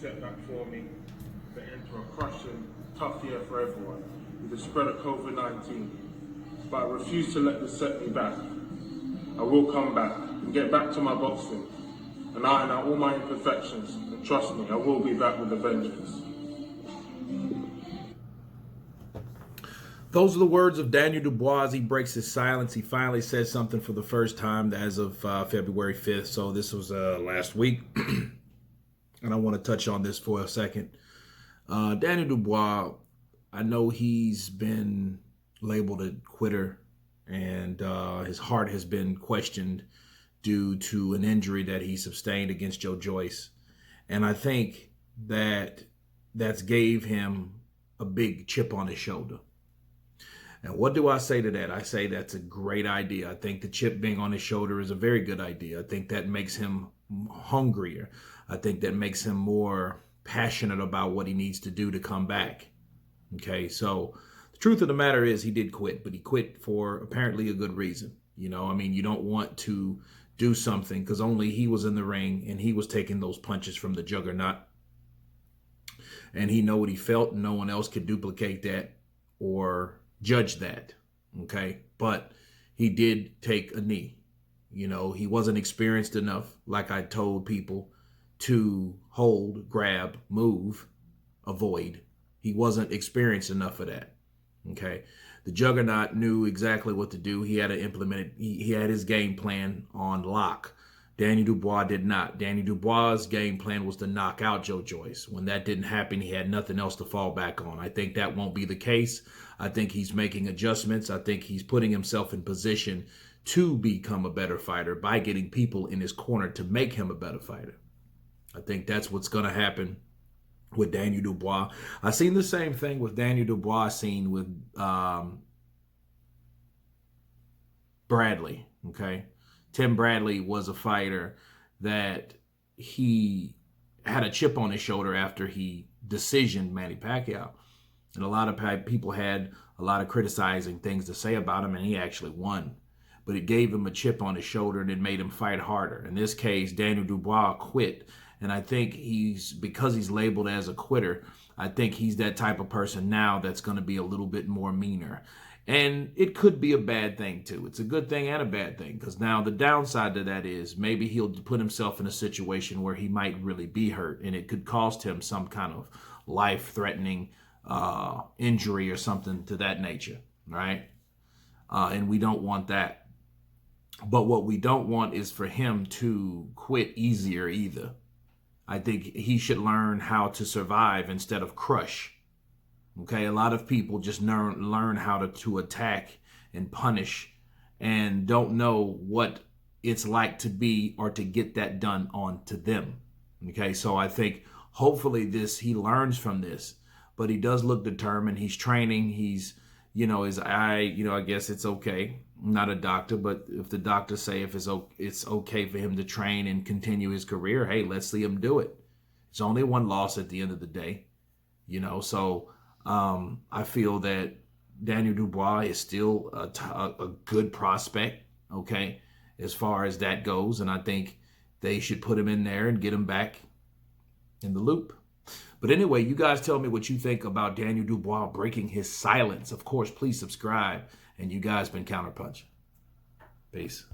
setback for me to enter a crushing, tough year for everyone with the spread of COVID-19. But I refuse to let this set me back. I will come back and get back to my boxing and iron out all my imperfections. And trust me, I will be back with a vengeance. Those are the words of Daniel Dubois. He breaks his silence. He finally said something for the first time as of February 5th. So this was last week. And I want to touch on this for a second. Daniel Dubois, I know he's been labeled a quitter, and his heart has been questioned due to an injury that he sustained against Joe Joyce. And I think that that's gave him a big chip on his shoulder. And what do I say to that? I say that's a great idea. I think the chip being on his shoulder is a very good idea. I think that makes him hungrier. I think that makes him more passionate about what he needs to do to come back. Okay, so the truth of the matter is he did quit, but he quit for apparently a good reason. You know, I mean, you don't want to do something because only he was in the ring and he was taking those punches from the juggernaut. And he know what he felt, and no one else could duplicate that or judge that. Okay, but he did take a knee. You know, he wasn't experienced enough, like I told people, to hold, grab, move, avoid. He wasn't experienced enough of that. Okay. The juggernaut knew exactly what to do. He had to implement it. He had his game plan on lock. Daniel Dubois did not. Daniel Dubois' game plan was to knock out Joe Joyce. When that didn't happen, he had nothing else to fall back on. I think that won't be the case. I think he's making adjustments. I think he's putting himself in position to become a better fighter by getting people in his corner to make him a better fighter. I think that's what's going to happen with Daniel Dubois. I've seen the same thing with Daniel Dubois seen with Bradley, okay? Tim Bradley was a fighter that he had a chip on his shoulder after he decisioned Manny Pacquiao. And a lot of people had a lot of criticizing things to say about him, and he actually won. But it gave him a chip on his shoulder, and it made him fight harder. In this case, Daniel Dubois quit. And I think because he's labeled as a quitter, I think he's that type of person now that's going to be a little bit more meaner. And it could be a bad thing too. It's a good thing and a bad thing, because now the downside to that is maybe he'll put himself in a situation where he might really be hurt, and it could cost him some kind of life-threatening injury or something to that nature, right? And we don't want that. But what we don't want is for him to quit easier either. I think he should learn how to survive instead of crush. Okay, a lot of people just learn how to attack and punish and don't know what it's like to be or to get that done onto them. Okay, so I think hopefully he learns from this, but he does look determined. He's training. He's, I guess it's okay. I'm not a doctor, but if the doctors say if it's okay for him to train and continue his career, hey, let's see him do it. It's only one loss at the end of the day, so I feel that Daniel Dubois is still a good prospect, okay, as far as that goes. And I think they should put him in there and get him back in the loop. But anyway, you guys tell me what you think about Daniel Dubois breaking his silence. Of course, please subscribe. And you guys been Counterpunch. Peace.